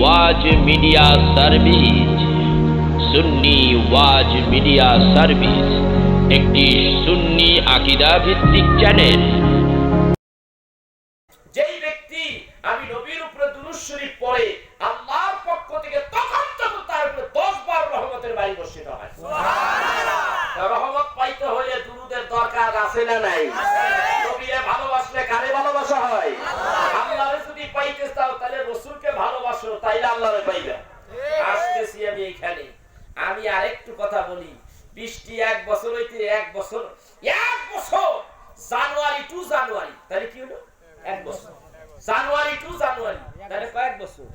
ওয়াজ media service. সুন্নি ওয়াজ media service একটি সুন্নি আকীদা ভিত্তিক channel. যেই ব্যক্তি আমি নবীর উপরে দুরূদ শরীফ পড়ে আল্লাহর পক্ষ থেকে তখন তার উপরে 10 বার রহমতের বাড়ি বর্ষিত হয়। সুবহানাল্লাহ। রহমত পাইতে হলে দুরূদের দরকার আছে না নাই? নবীকে ভালোবাসলে কারে ভালোবাসা হয়? আল্লাহরে যদি পাইতে চাও তাহলে রাসূলকে ভালোবাসো, তাইলে আল্লাহরে পাইবে। আসতেছি আমি এখানে। আমি আরেকটু কথা বলি। বৃষ্টি এক বছর হইতে এক বছর জানুয়ারি টু জানুয়ারি, তাহলে কি হলো? এক বছর। জানুয়ারি টু জানুয়ারি, তাহলে কয়েক বছর।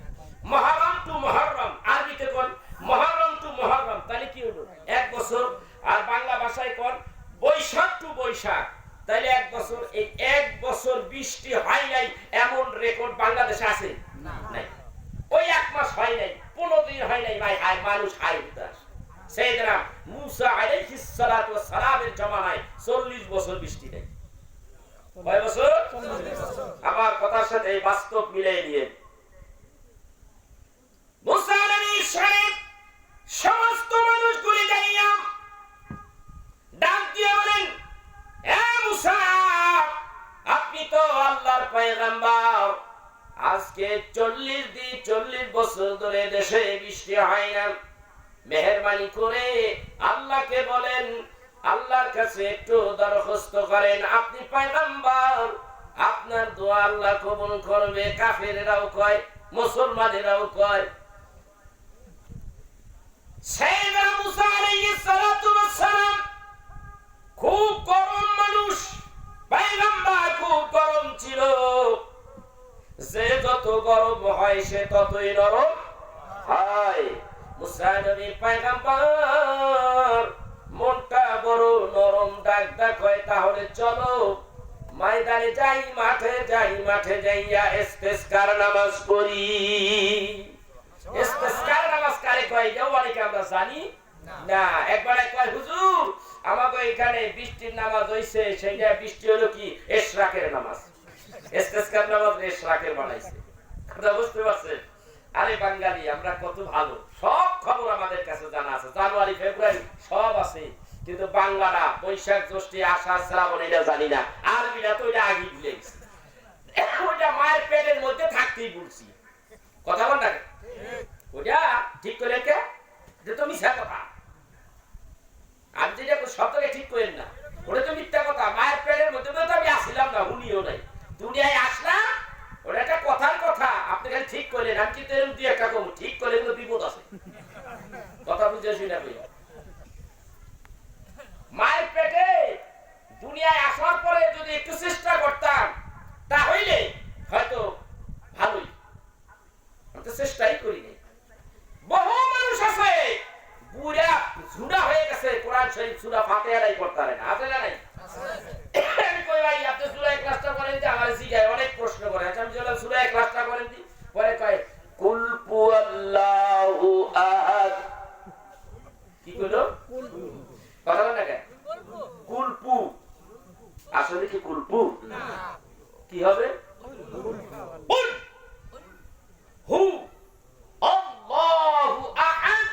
মুহররম টু মুহররম, আরবিতে কোন মুহররম টু মুহররম, তাহলে কি হলো? এক বছর। আর বাংলা ভাষায় কোন বৈশাখ টু বৈশাখ, তাহলে এক বছর। এই এক বছর বৃষ্টি হয় নাই এমন রেকর্ড বাংলাদেশে আছে? নাই। ওই এক মাস হয় নাই, 15 দিন হয় নাই, ভাই হায় মানুষ হায় উদাস। সাইয়েদনা মুসা আলাইহিস সালাতু ওয়াস সালামের জামানায় 40 বছর বৃষ্টি নেই। কয় বছর? 40 বছর। আমার কথার সাথে এই বাস্তব মিলিয়ে নিয়ে মুসা আলাইহিস সালাম সমস্ত মানুষগুলি দাঁড়িয়ে ডাক দিয়ে বলেন, হে মুসা, আপনি তো আল্লাহর পয়গম্বর। আজকে 40 দিন 40 বছর ধরে দেশে বৃষ্টি হয় না। মেহেরবানি করে আল্লাহকে বলেন, আল্লাহর কাছে একটু দরখাস্ত করেন। আপনি পয়গম্বর, আপনার দোয়া আল্লাহ কবুল করবে। কাফেরেরাও কয়, মুসলমানেরাও কয়। সাইয়েদনা মুসা আলাইহিস সালাতু ওয়াস সালাম খুব গরম মানুষ, পয়গম্বর খুব গরম ছিল। যে যত গরম হয় সে ততই নরম হয়। মুসা নবী পয়গম্বর মনটা বড় নরম, ডাক হয়, তাহলে চলো ময়দানে যাই, মাঠে যাইয়া ইস্তেসকার নামাজ পড়ি। ইস্তেসকার নামাজ কারে কয় এটাও অনেকে আমরা জানি না। একবার কয়, হুজুর আমাকে এখানে বৃষ্টির নামাজ হইছে, সেইটা বৃষ্টি হলো কি ইশরাকের নামাজ। ইস্তেসকার নামাজ ইশরাকের বানাইছে। কথা বুঝতে পারছেন? আরে বাঙালি আমরা কত ভালো, সব খবর আমাদের কাছে জানা আছে। জানুয়ারি ফেব্রুয়ারি সব আছে, কিন্তু বাংলারা বৈশাখ জ্যৈষ্ঠ আষাঢ় শ্রাবণ এটা জানি না। আরবিরা তো এটা আগে ভুলে গেছে। ওইটা মায়ের পেটের মধ্যে থাকতেই বলছি। কথা বল না, ওইটা ঠিক করে কে যে তো মিথ্যা কথা। আমি যেটা শব্দকে ঠিক করেন না, ওটা তো মিথ্যা কথা। মায়ের পেটের মধ্যে তো আমি আসছিলাম না, উনিও নাই, দুনিয়ায় আসলাম, ওটা একটা কথার কথা। আপনি খালি ঠিক করলেন, আমি কিন্তু এরকম দুই একটা কম ঠিক করলে কিন্তু বিপদ আছে। কথা বুঝে শুনে মায়ের পেটে দুনিয়ায় আসার পরে যদি একটু চেষ্টা করতাম তাহলে হয়তো ভালোই। আমি তো চেষ্টাই করিনি। বহু মানুষ আছে বুড়া ঝুড়া হয়ে গেছে, কোরআন শরীফ সূরা ফাতিহাই পড়তে পারে না। আছে না নাই? আমি কই ভাই আপনি সূরা ইখলাসটা করেন যে, আমার জিগায় অনেক প্রশ্ন করে। আমি বললাম সূরা ইখলাসটা করেন দি, পরে কয় কুল হুয়াল্লাহু আহাদ। কি কইলো? কথা বল না কেন? কুলপু। আসলে কি কুলপু না, কি হবে? কুল হু আল্লাহু আহাদ।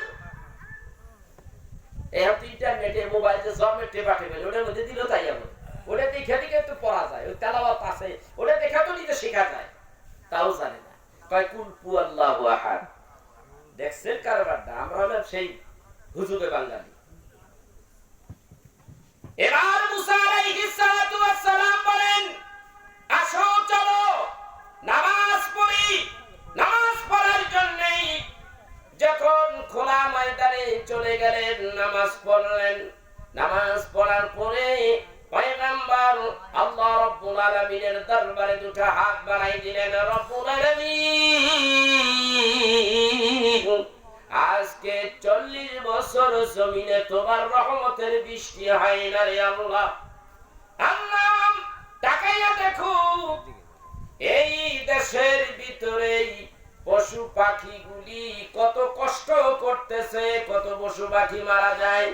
এই আপনি ইন্টারনেটে মোবাইলে জমে টেপা টেপে ওটার মধ্যে দিল, তাই হবে। ওটা দেখে দেখে একটু পড়া যায়, ওই তেলাওয়াত আছে, ওটা দেখা তো নিজে শেখা যায়, তাও জানে না। কয় কুলপু আল্লাহু আহাদ। দেখছেন কারবারটা? আমরা হলাম সেই হুজুগে বাঙালি। এবার মুসা আলাইহিস সালাতু ওয়াস সালাম বলেন, আসো চলো নামাজ পড়ি। নামাজ পড়ার জন্য যখন খোলা ময়দানে চলে গেলেন, নামাজ পড়লেন। নামাজ পড়ার পরে পয়গম্বর আল্লাহ রাব্বুল আলামিনের দরবারে দুটো হাত বাড়াই দিলেন। রব্বুল আলামিন, আজকে 40 বছর জমিনে তোমার রহমতের বৃষ্টি হয় না রে আল্লাহ। আল্লাহ তাকাইয়া দেখো, এই দেশের ভিতরেই পশু পাখিগুলি কত কষ্ট করতেছে, কত পশু পাখি মারা যায়।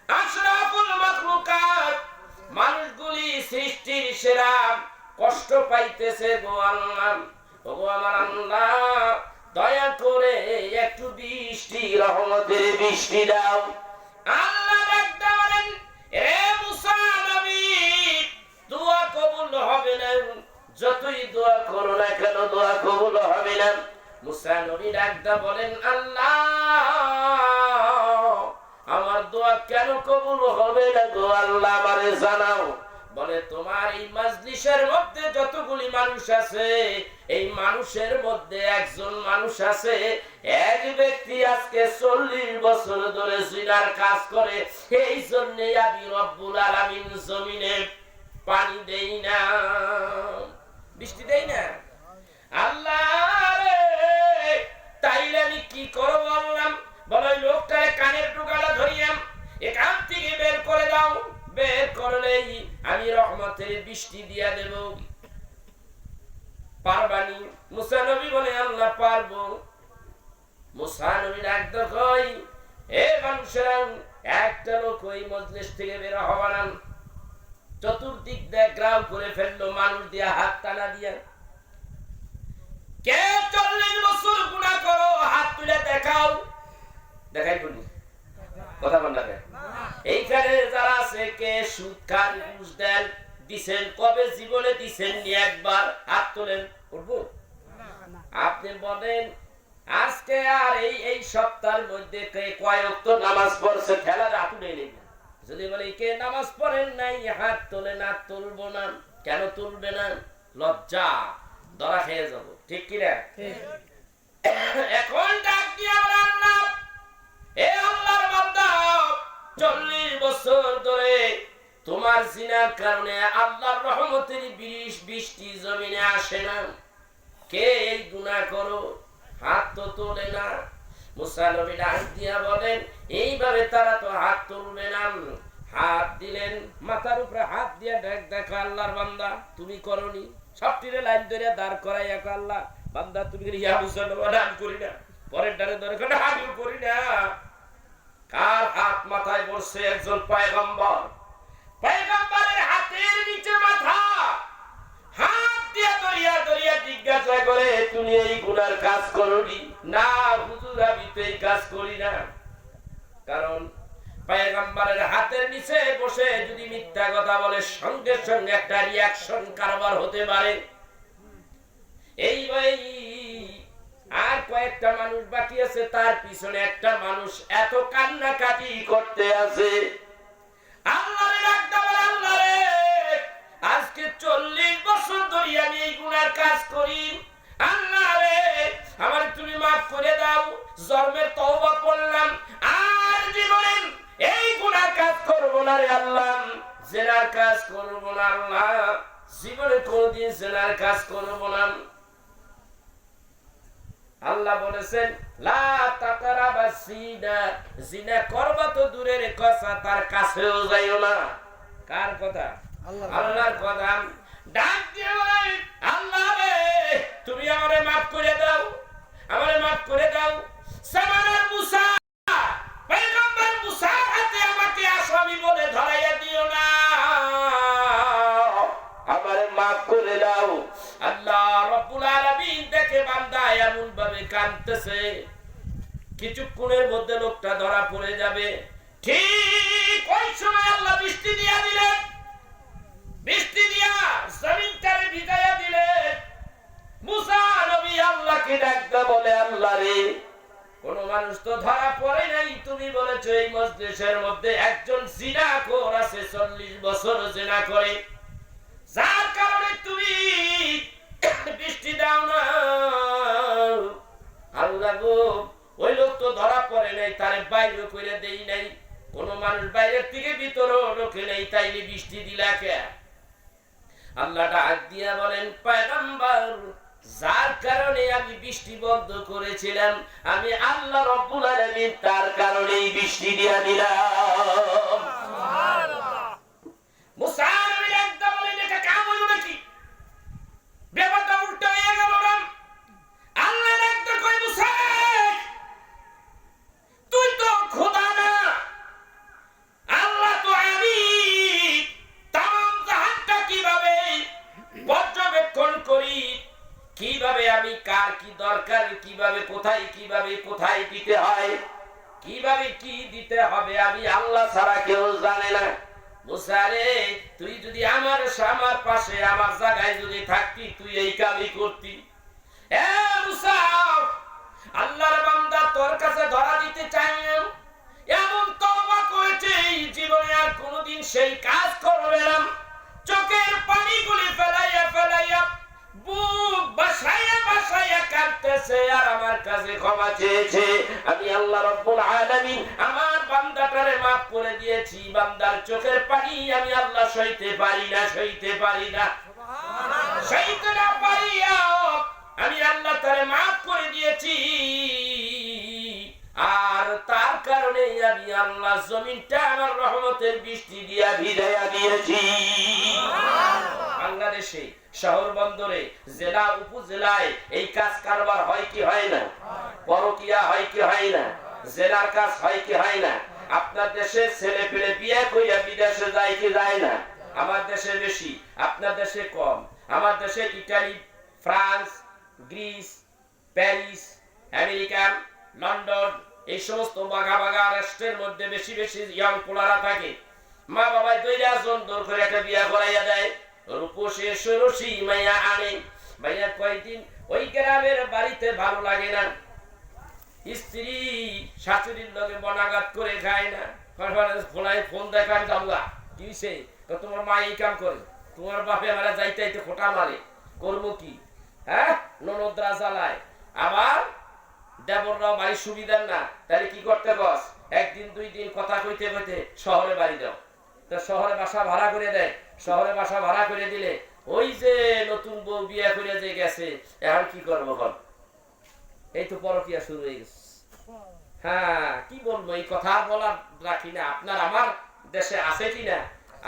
আশরাফুল মাখলুকাত মানুষগুলি সৃষ্টির সেরা কষ্ট পাইতেছে গো আল্লাহ। ও আমার আল্লাহ, দয়া করে একটু বৃষ্টি, রহমতের বৃষ্টি দাও। আল্লাহ ডাকতে বলেন, এ মুসা নবী, দোয়া কবুল হবে না, যতই দোয়া করো না কেন দোয়া কবুল হবে না। মুসা নবী ডাকতে বলেন, আল্লাহ আমার দোয়া কেন কবুল হবে না গো আল্লাহ, আমারে জানাও। বলে, তোমার এই মাজলিসের মধ্যে যতগুলি মানুষ আছে, এই মানুষের মধ্যে একজন মানুষ আছে, এক ব্যক্তি আজকে 40 বছর ধরে জিনার কাজ করে, এই জন্য আমি রব্বুল আলামিন জমিনে পানি দেই না, বৃষ্টি দেই না। আল্লাহ রে, তাইলে আমি কি করব বললাম। বলে, লোকটারে কানের টুকাটা ধরিয়াম, এখান থেকে বের করে দাও, বের করলেই আমি রহমতের বৃষ্টি দিয়া দেব। পারবানি? মুসা নবী বলে, আল্লাহ পারবো। মুসা নবী ডাকতে কই, এ মানুষেরা, একটা লোক ওই মজলিস থেকে বের হওয়া না। চতুর্দিক দিয়ে গ্রাউ করে ফেললো, মানুষ দিয়া হাত টানা দিয়া। কে 40 বছর গুনাহ করো, হাত তুলে দেখাও। দেখাই বলি কথা বল না। এইখানে যারা আছে, কে সুদ খান, ঘুষ দেন, দিছেন, কবে জীবনে দিছেন নি একবার? হাত তোলেন, উঠবো। আপনি বলেন, আজকে আর এই সপ্তাহের মধ্যে কে কয় ওয়াক্ত নামাজ পড়ছে? খেলার হাত উঠে নেই। যদি বলে কে নামাজ পড়েন নাই, হাত তোলে না। তুলবো না। কেন তুলবে না? লজ্জা, ধরা খেয়ে যাব। ঠিক কিনা? এখন ডাক দিয়া আল্লাহ, এ আল্লাহর বান্দা, 40 বছর ধরে তোমার জিনার কারণে আল্লাহর রহমতের বৃষ্টি জমিনে আসে না। কে এই গুনাহ করো? হাত তো তোলে না। মুসা নবী ডাক দিয়া বলেন, এইভাবে তারা তো হাত তুলবে না। হাত দিলেন, মাথার উপরে হাত দিয়া দেখো, আল্লাহর বান্দা তুমি করনি। সবটিরে লাইন ধরে দাঁড় করাই, আল্লাহ বান্দা তুমি ইয়া মুসা নবী ডাক করি না, পরের ডারে ধরে আমিও করি না। কার হাত মাথায় বসছে? একজন পয়গম্বর। পয়গম্বরের হাতের নিচে মাথা, হাত দিয়ে দরিয়া দরিয়া জিজ্ঞাসা করে, তুমি এই গুনার কাজ করনি? না হুজুর, আমি তো এই কাজ করি না। কারণ পয়গম্বরের হাতের নিচে বসে যদি মিথ্যা কথা বলে, সঙ্গে সঙ্গে একটা রিয়াকশন কারবার হতে পারে। এই ভাই, আর কয়েকটা মানুষ বাকি আছে, তার পিছনে একটা মানুষ এত কান্নাকাটি করতে আছে। আল্লাহরে ডাকতে বলে, আল্লাহ রে, আজকে 40 বছর ধরে আমি এই গুনার কাজ করি। আল্লাহ রে, আমার তুমি মাফ করে দাও। জন্মের তওবা করলাম, আর জীবনে এই গুনার কাজ করব না রে আল্লাহ, জিনার কাজ করব না আল্লাহ, জীবনে কোনদিন জিনার কাজ করব না। আল্লাহ বলেছেন, লা তাকরাবাস জিনা, জিনা করবা তো দূরের কথা, তার কাছেও যাইও না। কার কথা? আল্লাহর কথা। ডাক দিয়ে বলে, আল্লাহ রে, তুমি আমারে মাফ করে দাও, আমারে মাফ করে দাও। সামানার মুসা, পয়গম্বর মুসার হাতে আমাকে আসামি বলে ধরাইয়া দিও না, আমারে মাফ করে দাও। আল্লাহ রব্বুল আলামিন দেখে বান্দা এমন ভাবে কাঁদতেছে, কিছুক্ষণের মধ্যে লোকটা ধরা পড়ে যাবে। ঠিক ওই সময় আল্লাহ বৃষ্টি দিয়া দিলেন, বৃষ্টি দিয়া জমিনটারে ভিজাইয়া দিলেন। মুসা নবী আল্লাহকে ডাকতে বলে, আল্লাহ রে, কোন মানুষ তো ধরা পড়ে নাই, তুমি বলেছো এই মজলিসের মধ্যে একজন জিনাখোর আছে, 40 বছর জিনা করে, যার কারণে তুমি বৃষ্টি দাও না। আল্লাহ গো, ওই লোক তো ধরা পড়ে নাই, তারে বাইরে করে দেই নাই, কোন মানুষ বাইরের থেকে ভিতরে ঢোকে নাই, তাইলে বৃষ্টি দিলা কে? আল্লাহ ডাক দিয়া বলেন, পয়গম্বর, যার কারণে আমি বৃষ্টি বন্ধ করেছিলাম, আমি আল্লাহ রব্বুল আলামিন তার কারণেই বৃষ্টি দিয়া দিলাম। মুসা নবী একদম বলেন, এটা কাম হলো নাকি? ব্যাপারটা উল্টো হয়ে গেল না। আল্লাহ একদম কই, মুসা তুই তো খোদা না, আল্লাহ তো আমি। তাম জাহানটা কিভাবে পর্যবেক্ষণ করি, কিভাবে আমি কার কি দরকার সরকার কিভাবে কোথায় দিতে হয়, কিভাবে কি দিতে হবে আমি আল্লাহ ছাড়া কেউ জানে না। মুসা রে, তুই যদি আমার পাশে আমার জায়গায় যদি থাকতি তুই এই কাজই করতি। এ মুসা, আল্লাহর বান্দা তোর কাছে ধরা দিতে চাই না, এমন তওবা করেছে জীবনে আর কোনোদিন সেই কাজ করবে না। চোখের পানিগুলি ফেলাইয়া বুক বাসাইয়া কাঁদতেছে আর আমার কাছে ক্ষমা চেয়েছে। আমি আল্লাহ রাব্বুল আলামিন আমার বান্দাটারে মাফ করে দিয়েছি। বান্দার চোখের পানি আমি আল্লাহ সইতে পারি না সইতে না পারিয়া আমি আল্লাহ তারে মাফ করে দিয়েছি। আর তার কারণে আমি আল্লাহ জমিনটা আমার রহমতের বৃষ্টি দিয়া ভিজাইয়া দিয়েছি। বাংলাদেশে শহর বন্দরে জেলা উপজেলায় এই কাজ কারবার হয় কি হয় না? পরকিয়া হয় কি হয় না? জেলার কাজ হয় কি হয় না? আপনার দেশে ছেলে পেলে বিয়ে কইরা বিদেশে যায় কি যায় না? আমার দেশে বেশি, আপনার দেশে কম। আমার দেশে Italy, France, Greece, Paris, America, London, এই সমস্ত বাঘা রাষ্ট্রের মধ্যে বেশি ইয়াং পোলারা থাকে। মা বাবা দুইটা জন দর করে একটা বিয়া করাইয়া দেয়। রূপসী সরসী মাইয়া আনে। মাইয়া কয়েকদিন ওই গ্রামের বাড়িতে ভালো লাগে না, স্ত্রী শাশুড়ির লগে বনাঘাত করে খায় না। ফোন দেখান যাওয়া কি হইছে, তো তোমার মা এই কাম করে, তোমার বাপে আমরা যাইতে খোটা মারে, করবো কি? হ্যাঁ, ননদরা জ্বালায়, আবার দেবররাও বাড়ি সুবিধার না। তাহলে কি করতে বস? একদিন দুই দিন কথা কইতে শহরে বাড়ি দাও। তো শহরে বাসা ভাড়া করে দেয়। শহরে বাসা ভাড়া করে দিলে ওই যে নতুন বউ বিয়ে করে যে গেছে, এখন কি করবো বল? এই তো পরকিয়া শুরু হয়ে গেছে। হ্যাঁ, কি বলবো, এই কথা বলার রাখি না। আপনার আমার দেশে আছে কিনা?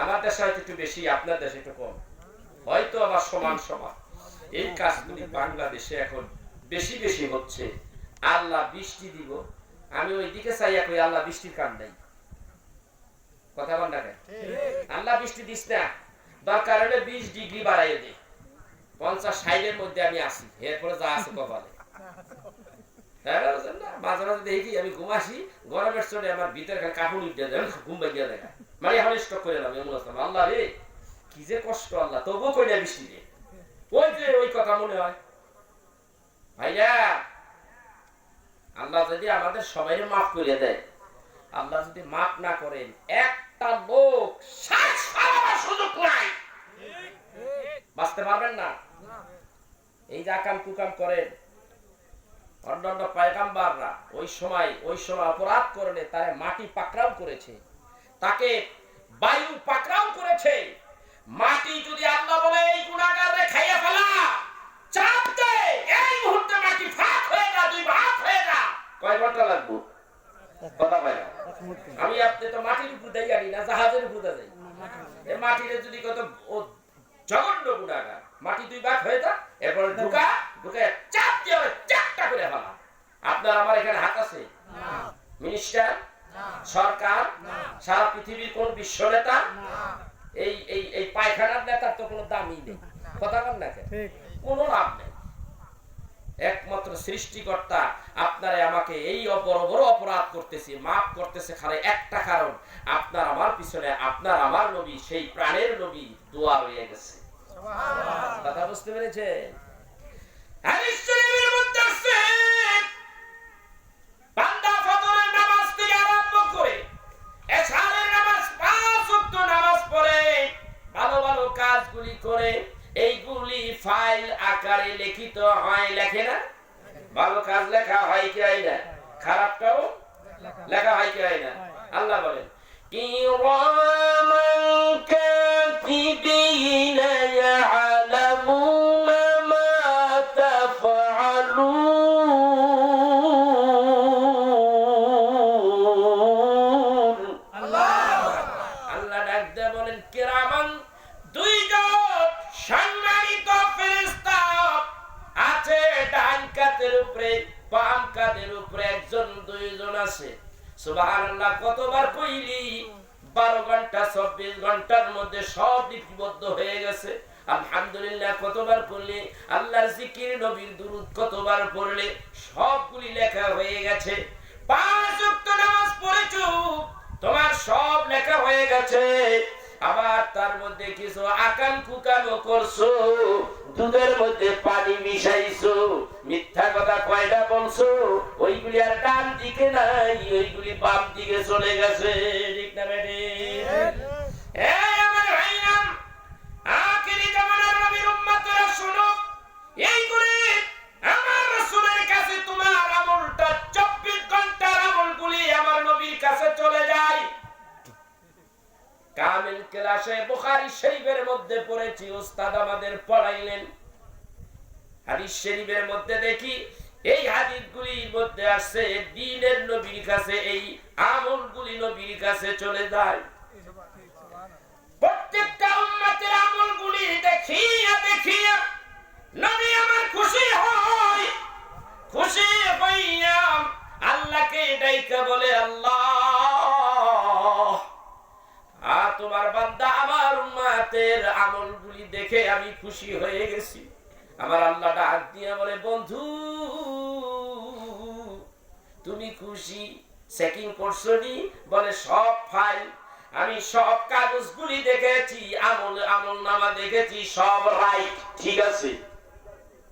আমার দেশে হয়তো একটু বেশি, আপনার দেশে একটু কম, হয়তো আবার সমান। এই কাজগুলি বাংলাদেশে এখন বেশি হচ্ছে। আল্লাহ বৃষ্টি দিব, আমি ওই দিকে চাইয়া কই আল্লাহ বৃষ্টির কান নাই। কথা বল না কেন? আল্লাহ বৃষ্টি দিস না, দরকার হলে 20 ডিগ্রি বাড়াইয়ে দে, 50-60 মধ্যে আমি আসি, এরপরে যা আছে কপালে। মাঝে মাঝে দেখি আমি ঘুমাসি, গরমের চলে আমার ভিতরে কাপড় উঠে যায়, ঘুম বাইয়া দেখা, মানে এখন স্টক করে এলাম। এমন আসলাম, আল্লাহ রে কি যে কষ্ট, আল্লাহ তবুও কই না বৃষ্টি দে। ওই কথা মনে হয় ভাইয়া, আল্লাহ যদি আমাদের সবাই মাফ করে দেয়, আল্লাহ যদি মাফ না করেন, একটা লোক সুযোগ নাই, বাঁচতে পারবেন না। এই যে আকাম কুকাম করেন অন্যান্য পয়গাম্বাররা, ওই সময় অপরাধ করলে তারে মাটি পাকড়াও করেছে, তাকে বায়ু পাকড়াও করেছে। মাটি যদি আল্লাহ বলে এই গুনাহগাররে খাইয়া ফেলা, চাপ দে, এই মুহূর্তে মাটি ফাঁক হয়ে যা, দুই ভাগ হয়ে যা, কয় ঘন্টা লাগবে? কথা বলে আমি আপনি তো মাটির উপর দেই জানি না, জাহাজের উপর দেই। এই মাটিরে যদি কত জঘন্য গুনাহগার, মাটি দুই ভাগ হয়ে যা, এরপর ঢুকে চাপ দিয়ে চাপটা করে ফেলা। আপনার আমার এখানে হাত আছে? মিনিস্টার, সরকার, সারা পৃথিবীর কোন বিশ্ব নেতা, এই পায়খানার নেতার তো কোনো দামই নেই। কথা বল না কেন? কোনো লাভ নেই। একমাত্র সৃষ্টিকর্তা আপনারা আমাকে এই বড় অপরাধ করতেছি, মাফ করতেছে খালি একটা কারণ, আপনার আমার পিছনে আপনার আমার নবী, সেই প্রাণের নবী দোয়া রয়ে গেছে। কথা বুঝতে পেরেছে? হাদিস শরীফের মধ্যে আছে, বান্দা ফজরের নামাজ থেকে আরম্ভ করে এশারের নামাজ 5 ওয়াক্ত নামাজ পড়ে ভালো কাজগুলি করে, এইগুলি ফাইল আকারে লিখিত হয়, লেখে না? ভালো কাজ লেখা হয় কি হয় না? খারাপটাও লেখা হয় কি হয় না? আল্লাহ বলেন কিরামান কাতিবিনা ইয়ালামুনা মা তাফআলুন। আল্লাহ ডাক দিয়ে বলেন কিরামান, দুইজন সম্মানিত ফেরেশতা আছে, ডান কাঁধের উপরে বাম কাঁধের উপরে একজন দুইজন আছে। সুবহানাল্লাহ, কতবার কইলি? 12 ঘন্টা 24 ঘন্টার মধ্যে সব লিপিবদ্ধ হয়ে গেছে। আলহামদুলিল্লাহ কতবার পড়লে, আল্লাহর জিকির নবীর দুরূদ কতবার পড়লে সবগুলি লেখা হয়ে গেছে। 5 ওয়াক্ত নামাজ পড়েছো, তোমার সব লেখা হয়ে গেছে। আবার তার মধ্যে কিছু আকাম কুকামও করছো, দুধের মধ্যে পানি মিশাইছো, মিথ্যা কথা কয়টা বলছো, ওইগুলি আর ডান দিকে নাই, ওইগুলি বাম দিকে চলে গেছে। ঠিক না বেটি? এই আমার ভাইরা, আখিরি জামানার নবীর উম্মতরা শোনো, এইগুলি আমার রাসূলের কাছে তোমার আমলটা 24 ঘন্টার আমলগুলি আমার নবীর কাছে চলে যায়। কামিল ক্লাসে বুখারী শরীফের মধ্যে পড়েছি, ওস্তাদ আমাদের পড়াইলেন। হাদিস শরীফের মধ্যে দেখি এই হাদিসগুলির মধ্যে আছে দ্বীনের নবীর কাছে এই আমলগুলি নবীর কাছে চলে যায়। প্রত্যেকটা উম্মতের আমলগুলি দেখিয়া দেখিয়া নবী আমার খুশি হয়, খুশি হইয়া আল্লাহকে ডাইকা বলে, আল্লাহ তোমার বান্দা আমার উম্মতের আমলগুলি দেখে আমি খুশি হয়ে গেছি। আমার আল্লাহ ডাক দিয়া বলে, বন্ধু তুমি খুশি? চেকিং করছনি? বলে সব ফাইল, আমি সব কাগজগুলি দেখেছি, আমল নামা দেখেছি, সব রাইট, ঠিক আছে।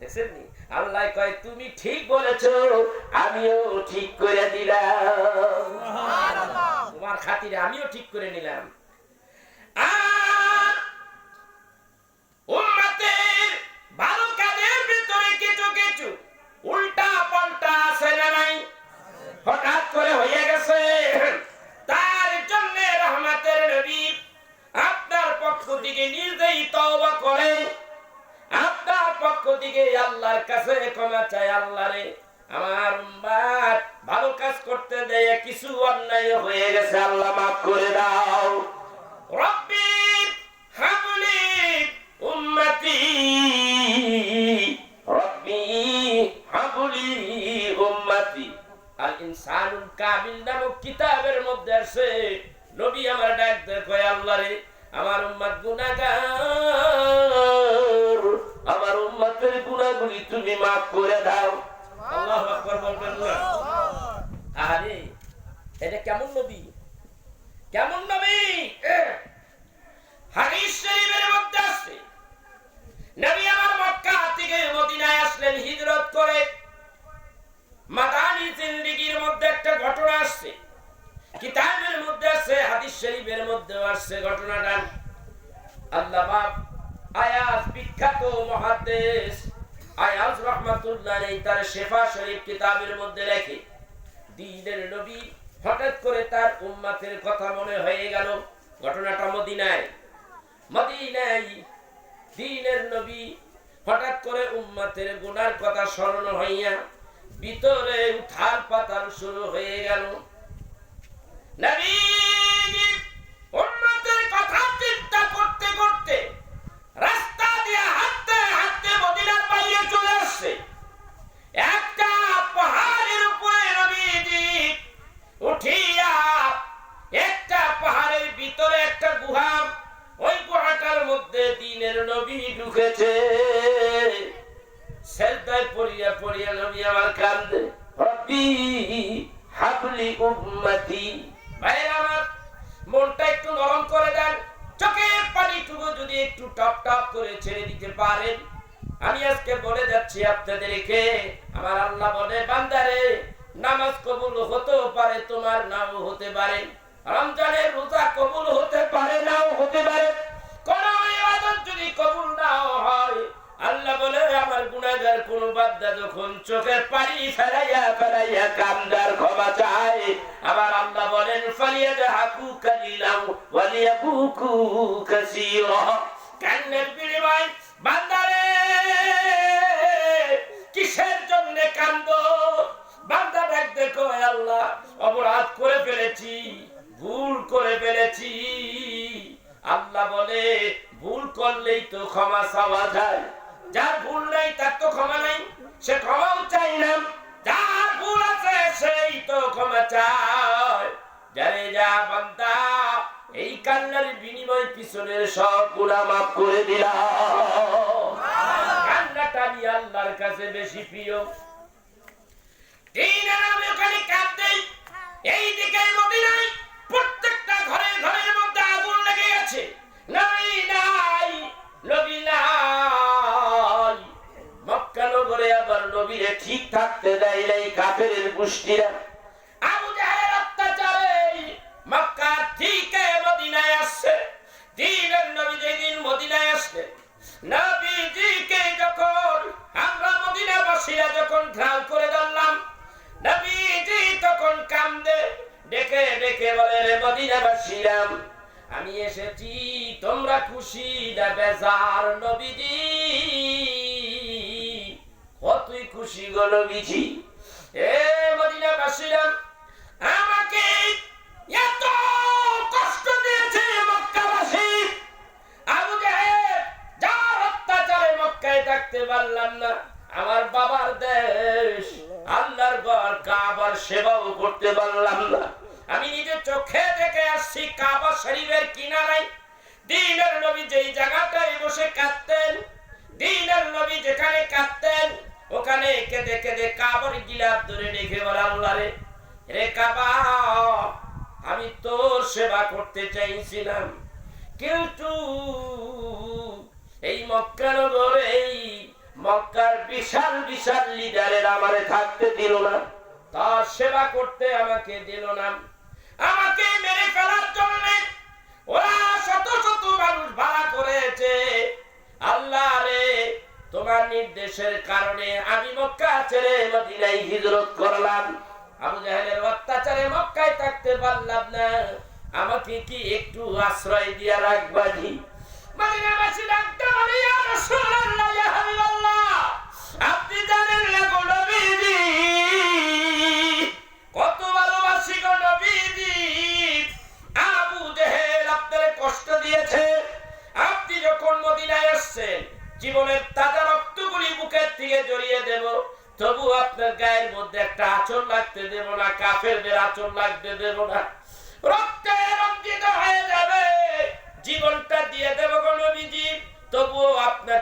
দেখছেন? আল্লাহ কয় তুমি ঠিক বলেছো, আমিও ঠিক করে দিলাম, তোমার খাতিরে আমিও ঠিক করে নিলাম। আর উম্মতের ভালো কাজের ভিতরে কিছু কিছু উল্টা পাল্টা আছে না নাই? হঠাৎ করে হয়ে গেছে, তার জন্য রহমতের নবী আপনার পক্ষ থেকে নিজেই তওবা করেন, আপনার পক্ষ থেকে আল্লাহর কাছে ক্ষমা চায়, আল্লাহ রে আমার উম্মত ভালো কাজ করতে দেয় কিছু অন্যায় হয়ে গেছে, আল্লাহ মাফ করে দাও। রব্বি হাবলি উম্মতি, রব্বি হাবলি উম্মতি। আল ইনসানুল কামিল নামক কিতাবের মধ্যে আছে, নবী আমার ডাক দেয় কয়, আল্লাহ রে আমার উম্মত গুনাহগার, আমার উম্মতের গুনাহগুলি তুমি মাফ করে দাও। আল্লাহু আকবার বলবেন না? আরে এটা কেমন নবী, কেমন নবী? হাদিস শরীফের মধ্যে আছে নবী আমার মক্কা থেকে মদিনায় আসলেন হিজরত করে। মাদানী জিন্দেগীর মধ্যে একটা ঘটনা আসছে, কিতাবের মধ্যে আছে, হাদিস শরীফের মধ্যে আছে ঘটনাটা। আল্লামা আয়াজ বিখ্যাত মুহাদ্দিস আয়াজ রাহমাতুল্লাহ আলাইহি তার শিফা শরীফ কিতাবের মধ্যে লেখে, দ্বীনের নবী হঠাৎ করে তার উম্মতের কথা মনে হয়ে গেল। ঘটনাটা মদিনায়, মদিনায় দ্বীনের নবী হঠাৎ করে উম্মতের গুনার কথা স্মরণ হইয়া ভিতরে উথাল পাতাল শুরু হয়ে গেল। নবী উম্মতের কথা চিন্তা করতে করতে রাস্তা দিয়ে হাঁটতে হাঁটতে মদিনার বাইরে চলে আসছে। একটা পাহাড়ের উপরে নবীজি উঠিয়া, একটা পাহাড়ের ভিতরে একটা গুহা, ওই গুহাটার মধ্যে দ্বীনের নবী ঢুকেছে। সেজদায় পড়িয়া পড়িয়া নবী আমার কান্দে, রব্বি হাবলি উম্মতি। ভাইরা আমার, মনটা একটু নরম করে দেন, চোখের পানিটুকু যদি একটু টপ টপ করে ছেড়ে দিতে পারেন। আমি আজকে বলে যাচ্ছি আপনাদেরকে, আমার আল্লাহ বলে, বান্দারে নামাজ কবুল হতেও পারে, তোমার নাও হতে পারে, রমজানের রোজা কবুল হতে পারে, নাও হতে পারে। কোন ইবাদত যদি কবুল নাও হয়, আল্লাহ বলে আমার গুনাহগার কোন বান্দা যখন চোখের পানি ফেলাইয়া ফেলাইয়া কান্দার ক্ষমা চায়, আমার আল্লাহ বলেন ফালিয়াদহাকু কালিলাম ওয়ালিয়াকুকু কাসীরা। কান্নার বিনিময়ে বান্দারে কিসের জন্য কান্দো? বান্দা ডাক দেখো, আল্লাহ অপরাধ করে ফেলেছি, ভুল করে ফেলেছি। আল্লাহ বলে ভুল করলেই তো ক্ষমা চাওয়া যায়, যার ভুল নাই তার তো ক্ষমা নাই, সে ক্ষমাও চাই না। যার ভুল আছে সেই তো ক্ষমা চায়। যারে যা বান্দা এই কান্নার বিনিময় পিছনের সব গুনাহ মাফ করে দিলাম। কান্নাটা আমি আল্লাহর কাছে বেশি প্রিয়। দিনের আমি ওখানে কাঁদতেই এইদিকে মদিনায় প্রত্যেকটা ঘরে ঘরের মধ্যে আগুন লেগে গেছে। নবী নাই, নবী নাই। মক্কা নগরে আবার নবীরে ঠিক থাকতে দেয় নাই কাফেরের গোষ্ঠীরা। আবু জাহেলের অত্যাচারে মক্কা থেকে মদিনায় আসছে। দিনের নবী যেদিন মদিনায় আসলেন, নবীজিকে যখন আমরা মদিনাবাসীরা যখন ঘ্রাণ করে ধরলাম, নবীজি তখন কান্দে, ডেকে ডেকে বলে, রে মদিনাবাসীরা, আমি এসেছি, তোমরা খুশি না বেজার? নবীজি কতই খুশি গো নবীজি। এ মদিনাবাসীরা, আমাকে এত কষ্ট দিয়েছে মক্কাবাসী। আবু জাহেল যার অত্যাচারে মক্কায় থাকতে পারলাম না, আমার বাবার দেশ আল্লাহর ঘর কাবার সেবাও করতে পারলাম না। আমি নিজে চোখে দেখে আসছি কাবা শরীফের কিনারায় দিনের নবী যেই জায়গাটায় বসে কাঁদতেন, দিনের নবী যেখানে কাঁদতেন ওখানে কেঁদে কেঁদে কাবার গিলাফ ধরে রেখে বলে, আল্লাহ রে, রে কাবা, আমি তোর সেবা করতে চাইছিলাম, কিন্তু এই মক্কা নগরে এই মক্কার বিশাল বিশাল লিডারের আমারে থাকতে দিল না, তার সেবা করতে আমাকে দিল না। আমাকে মেরে ফেলার জন্য ওরা শত শত মানুষ ভাড়া করেছে। আল্লাহ রে, তোমার নির্দেশের কারণে আমি মক্কা ছেড়ে মদিনায় হিজরত করলাম। আবু জাহেলের অত্যাচারে মক্কায় থাকতে পারলাম না, আমাকে কি একটু আশ্রয় দিয়া রাখবানি? মদিনাবাসী ডাকতে বলে, ইয়া রাসূলুল্লাহ, ইয়া হাবিবাল্লাহ, আপনি জানেন না গো নবীজি কত ভালোবাসি গো নবীজি। আবু জাহেল আপনারে কষ্ট দিয়েছে। আপনি যখন মদিনায় আসছেন, জীবনের তাজা রক্তগুলি বুকের থেকে জড়িয়ে দেব, তবু আপনার গায়ের মধ্যে একটা আঁচল লাগতে দেব না, কাফেরদের আঁচল লাগতে দেব না। রক্তে রঞ্জিত হয়ে যাবে, জীবনটা দিয়ে দেব গো নবীজি, তবুও আপনার